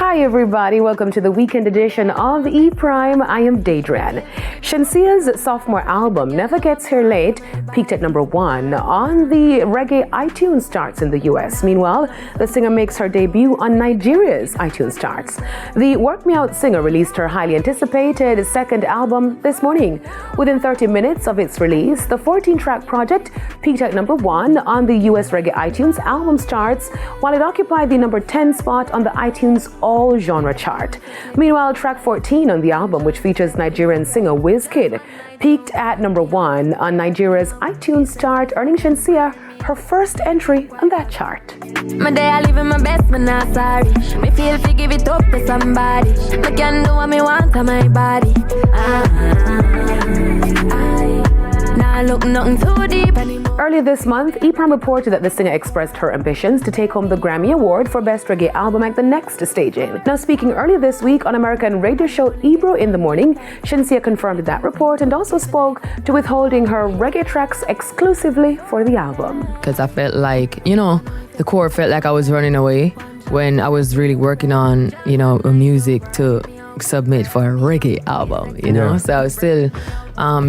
Hi everybody, welcome to the weekend edition of E! Prime. I am Daedran. Shansia's sophomore album, Never Gets Here Late, peaked at #1 on the Reggae iTunes charts in the US. Meanwhile, the singer makes her debut on Nigeria's iTunes charts. The Work Me Out singer released her highly anticipated second album this morning. Within 30 minutes of its release, the 14-track project peaked at #1 on the US Reggae iTunes albums charts, while it occupied the number 10 spot on the iTunes All Genre chart. Meanwhile, track 14 on the album, which features Nigerian singer Wizkid, peaked at #1 on Nigeria's iTunes chart, earning Shansia her first entry on that chart. My day I live in my best, but not sorry. Me feel to give it up to somebody. I can do what me want to my body. Nah, look nothing too deep anymore. Earlier this month, E! Prime reported that the singer expressed her ambitions to take home the Grammy Award for Best Reggae Album at the next staging. Now, speaking earlier this week on American radio show Ebro in the Morning, Shansia confirmed that report and also spoke to withholding her reggae tracks exclusively for the album. Because I felt like, the core felt like I was running away when I was really working on, music to submit for a reggae album, So I was still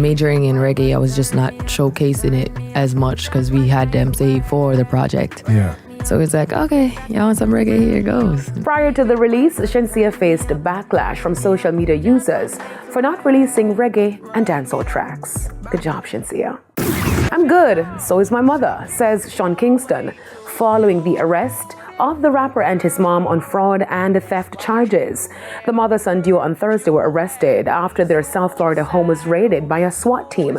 majoring in reggae. I was just not showcasing it as much because we had them saved for the project. Yeah. So it's like, okay, y'all want some reggae? Here it goes. Prior to the release, Shansia faced backlash from social media users for not releasing reggae and dancehall tracks. Good job, Shansia. I'm good, so is my mother, says Sean Kingston, following the arrest of the rapper and his mom on fraud and theft charges. The mother-son duo on Thursday were arrested after their South Florida home was raided by a SWAT team.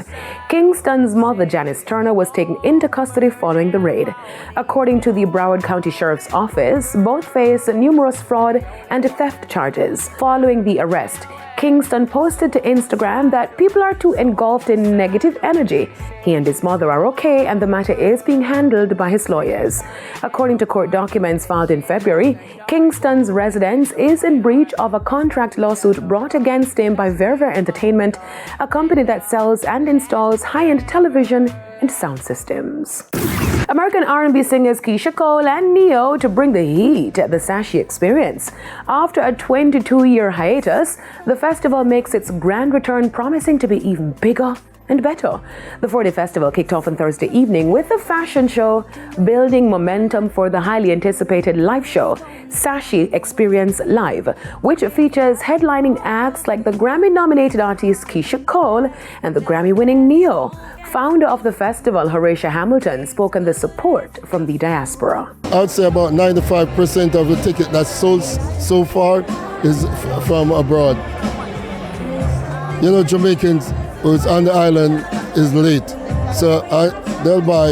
Kingston's mother, Janice Turner, was taken into custody following the raid. According to the Broward County Sheriff's Office, both face numerous fraud and theft charges. Following the arrest, Kingston posted to Instagram that people are too engulfed in negative energy. He and his mother are okay, and the matter is being handled by his lawyers. According to court documents filed in February, Kingston's residence is in breach of a contract lawsuit brought against him by TVJ Entertainment, a company that sells and installs high-end television and sound systems. American R&B singers Keisha Cole and Neo to bring the heat at the Sashi Experience. After a 22-year hiatus, the festival makes its grand return, promising to be even bigger and better. The 4-day festival kicked off on Thursday evening with a fashion show, building momentum for the highly anticipated live show, Sashi Experience Live, which features headlining acts like the Grammy-nominated artist Keisha Cole and the Grammy-winning Neo. Founder of the festival, Horatio Hamilton, spoke on the support from the diaspora. I'd say about 95% of the ticket that's sold so far is from abroad. Jamaicans who's on the island is late. So they'll buy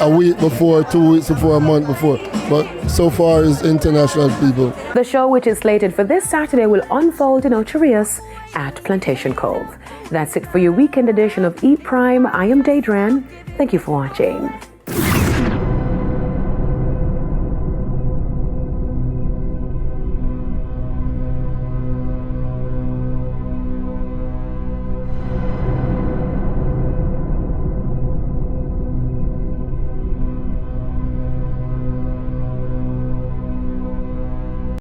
a week before, 2 weeks before, a month before. But so far it's international people. The show, which is slated for this Saturday, will unfold in Ocho Rios at Plantation Cove. That's it for your weekend edition of E! Prime. I am Daedran. Thank you for watching.